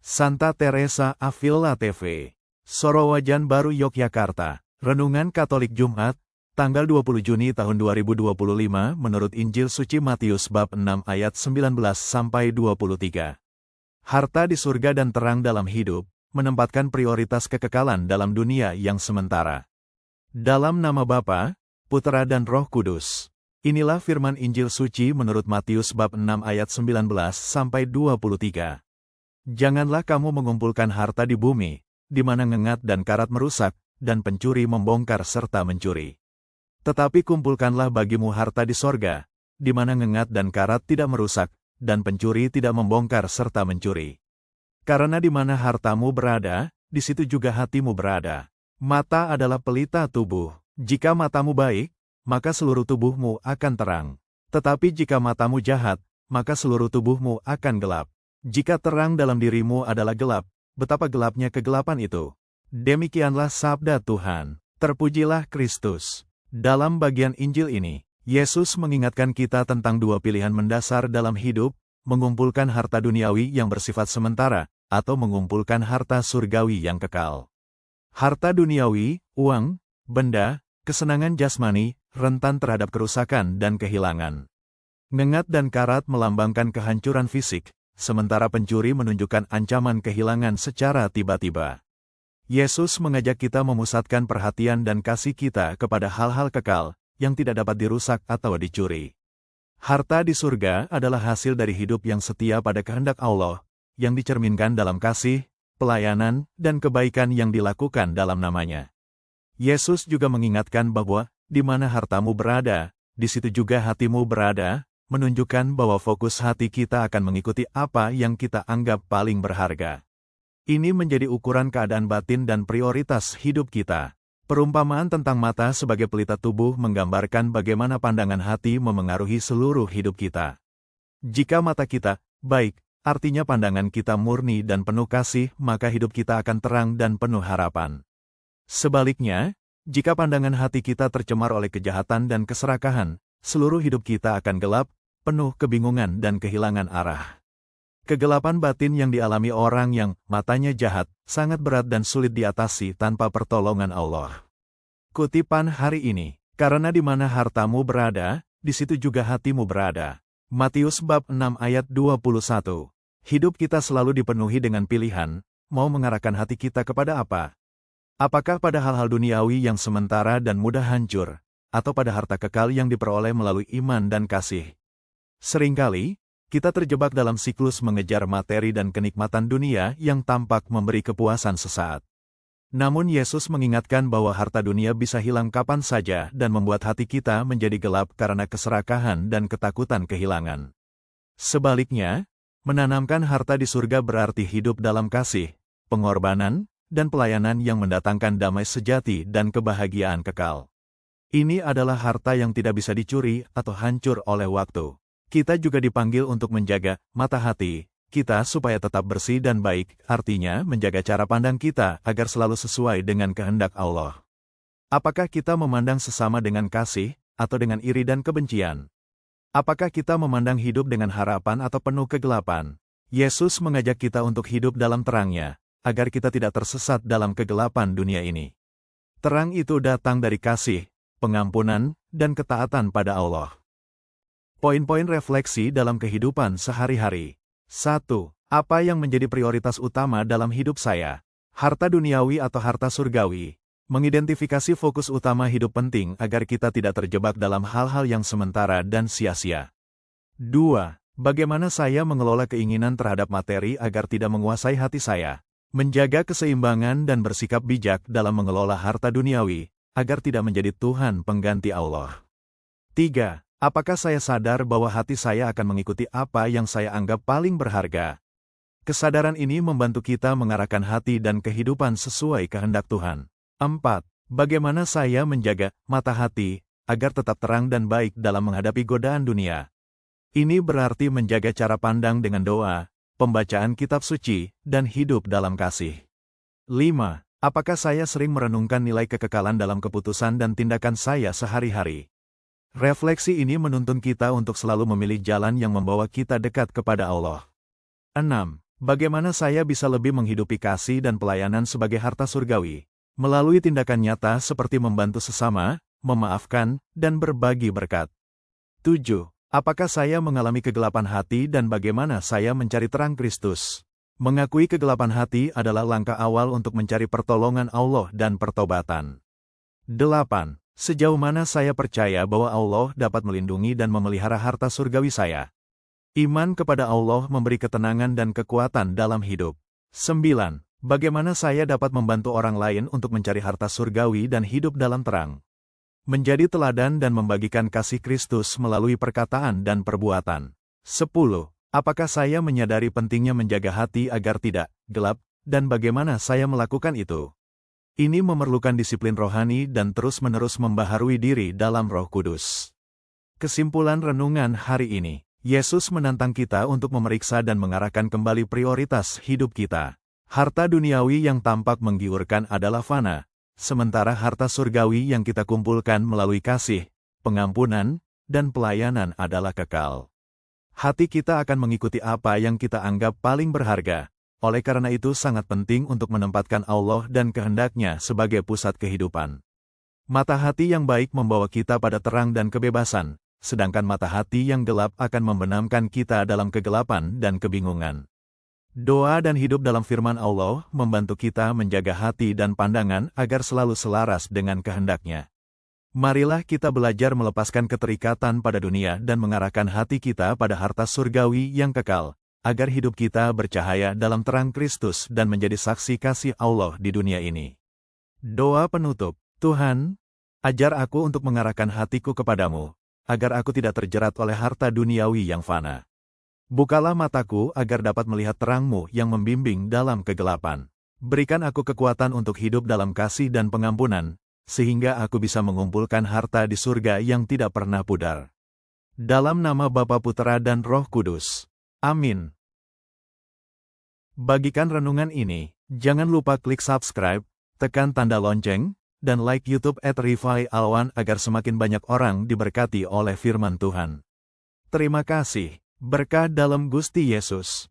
Santa Teresa Avila TV, Sorowajan Baru Yogyakarta. Renungan Katolik Jumat, tanggal 20 Juni tahun 2025 menurut Injil Suci Matius bab 6 ayat 19-23. Harta di surga dan terang dalam hidup, menempatkan prioritas kekekalan dalam dunia yang sementara. Dalam nama Bapa, Putera dan Roh Kudus. Inilah firman Injil Suci menurut Matius bab 6 ayat 19-23. Janganlah kamu mengumpulkan harta di bumi, di mana ngengat dan karat merusak, dan pencuri membongkar serta mencuri. Tetapi kumpulkanlah bagimu harta di sorga, di mana ngengat dan karat tidak merusak, dan pencuri tidak membongkar serta mencuri. Karena di mana hartamu berada, di situ juga hatimu berada. Mata adalah pelita tubuh. Jika matamu baik, maka seluruh tubuhmu akan terang. Tetapi jika matamu jahat, maka seluruh tubuhmu akan gelap. Jika terang dalam dirimu adalah gelap, betapa gelapnya kegelapan itu. Demikianlah sabda Tuhan. Terpujilah Kristus. Dalam bagian Injil ini, Yesus mengingatkan kita tentang dua pilihan mendasar dalam hidup, mengumpulkan harta duniawi yang bersifat sementara, atau mengumpulkan harta surgawi yang kekal. Harta duniawi, uang, benda, kesenangan jasmani, rentan terhadap kerusakan dan kehilangan. Ngengat dan karat melambangkan kehancuran fisik, sementara pencuri menunjukkan ancaman kehilangan secara tiba-tiba. Yesus mengajak kita memusatkan perhatian dan kasih kita kepada hal-hal kekal, yang tidak dapat dirusak atau dicuri. Harta di surga adalah hasil dari hidup yang setia pada kehendak Allah, yang dicerminkan dalam kasih, pelayanan, dan kebaikan yang dilakukan dalam namanya. Yesus juga mengingatkan bahwa, di mana hartamu berada, di situ juga hatimu berada, menunjukkan bahwa fokus hati kita akan mengikuti apa yang kita anggap paling berharga. Ini menjadi ukuran keadaan batin dan prioritas hidup kita. Perumpamaan tentang mata sebagai pelita tubuh menggambarkan bagaimana pandangan hati memengaruhi seluruh hidup kita. Jika mata kita baik, artinya pandangan kita murni dan penuh kasih, maka hidup kita akan terang dan penuh harapan. Sebaliknya, jika pandangan hati kita tercemar oleh kejahatan dan keserakahan, seluruh hidup kita akan gelap, penuh kebingungan dan kehilangan arah. Kegelapan batin yang dialami orang yang matanya jahat, sangat berat dan sulit diatasi tanpa pertolongan Allah. Kutipan hari ini, karena di mana hartamu berada, di situ juga hatimu berada. Matius bab 6 ayat 21. Hidup kita selalu dipenuhi dengan pilihan, mau mengarahkan hati kita kepada apa? Apakah pada hal-hal duniawi yang sementara dan mudah hancur, atau pada harta kekal yang diperoleh melalui iman dan kasih? Seringkali, kita terjebak dalam siklus mengejar materi dan kenikmatan dunia yang tampak memberi kepuasan sesaat. Namun Yesus mengingatkan bahwa harta dunia bisa hilang kapan saja dan membuat hati kita menjadi gelap karena keserakahan dan ketakutan kehilangan. Sebaliknya, menanamkan harta di surga berarti hidup dalam kasih, pengorbanan, dan pelayanan yang mendatangkan damai sejati dan kebahagiaan kekal. Ini adalah harta yang tidak bisa dicuri atau hancur oleh waktu. Kita juga dipanggil untuk menjaga mata hati kita supaya tetap bersih dan baik, artinya menjaga cara pandang kita agar selalu sesuai dengan kehendak Allah. Apakah kita memandang sesama dengan kasih, atau dengan iri dan kebencian? Apakah kita memandang hidup dengan harapan atau penuh kegelapan? Yesus mengajak kita untuk hidup dalam terangnya, agar kita tidak tersesat dalam kegelapan dunia ini. Terang itu datang dari kasih, pengampunan, dan ketaatan pada Allah. Poin-poin refleksi dalam kehidupan sehari-hari. 1. Apa yang menjadi prioritas utama dalam hidup saya? Harta duniawi atau harta surgawi? Mengidentifikasi fokus utama hidup penting agar kita tidak terjebak dalam hal-hal yang sementara dan sia-sia. 2. Bagaimana saya mengelola keinginan terhadap materi agar tidak menguasai hati saya? Menjaga keseimbangan dan bersikap bijak dalam mengelola harta duniawi, agar tidak menjadi Tuhan pengganti Allah. 3. Apakah saya sadar bahwa hati saya akan mengikuti apa yang saya anggap paling berharga? Kesadaran ini membantu kita mengarahkan hati dan kehidupan sesuai kehendak Tuhan. 4. Bagaimana saya menjaga mata hati, agar tetap terang dan baik dalam menghadapi godaan dunia? Ini berarti menjaga cara pandang dengan doa, pembacaan kitab suci, dan hidup dalam kasih. 5. Apakah saya sering merenungkan nilai kekekalan dalam keputusan dan tindakan saya sehari-hari? Refleksi ini menuntun kita untuk selalu memilih jalan yang membawa kita dekat kepada Allah. 6. Bagaimana saya bisa lebih menghidupi kasih dan pelayanan sebagai harta surgawi? Melalui tindakan nyata seperti membantu sesama, memaafkan, dan berbagi berkat. 7. Apakah saya mengalami kegelapan hati dan bagaimana saya mencari terang Kristus? Mengakui kegelapan hati adalah langkah awal untuk mencari pertolongan Allah dan pertobatan. 8. Sejauh mana saya percaya bahwa Allah dapat melindungi dan memelihara harta surgawi saya? Iman kepada Allah memberi ketenangan dan kekuatan dalam hidup. 9. Bagaimana saya dapat membantu orang lain untuk mencari harta surgawi dan hidup dalam terang? Menjadi teladan dan membagikan kasih Kristus melalui perkataan dan perbuatan. 10. Apakah saya menyadari pentingnya menjaga hati agar tidak gelap, dan bagaimana saya melakukan itu? Ini memerlukan disiplin rohani dan terus-menerus membaharui diri dalam Roh Kudus. Kesimpulan renungan hari ini, Yesus menantang kita untuk memeriksa dan mengarahkan kembali prioritas hidup kita. Harta duniawi yang tampak menggiurkan adalah fana, sementara harta surgawi yang kita kumpulkan melalui kasih, pengampunan, dan pelayanan adalah kekal. Hati kita akan mengikuti apa yang kita anggap paling berharga. Oleh karena itu sangat penting untuk menempatkan Allah dan kehendaknya sebagai pusat kehidupan. Mata hati yang baik membawa kita pada terang dan kebebasan, sedangkan mata hati yang gelap akan membenamkan kita dalam kegelapan dan kebingungan. Doa dan hidup dalam firman Allah membantu kita menjaga hati dan pandangan agar selalu selaras dengan kehendaknya. Marilah kita belajar melepaskan keterikatan pada dunia dan mengarahkan hati kita pada harta surgawi yang kekal, agar hidup kita bercahaya dalam terang Kristus dan menjadi saksi kasih Allah di dunia ini. Doa penutup. Tuhan, ajar aku untuk mengarahkan hatiku kepadamu, agar aku tidak terjerat oleh harta duniawi yang fana. Bukalah mataku agar dapat melihat terang-Mu yang membimbing dalam kegelapan. Berikan aku kekuatan untuk hidup dalam kasih dan pengampunan, sehingga aku bisa mengumpulkan harta di surga yang tidak pernah pudar. Dalam nama Bapa, Putera, dan Roh Kudus. Amin. Bagikan renungan ini, jangan lupa klik subscribe, tekan tanda lonceng, dan like YouTube @Rifai_Alwan agar semakin banyak orang diberkati oleh firman Tuhan. Terima kasih, berkah dalam Gusti Yesus.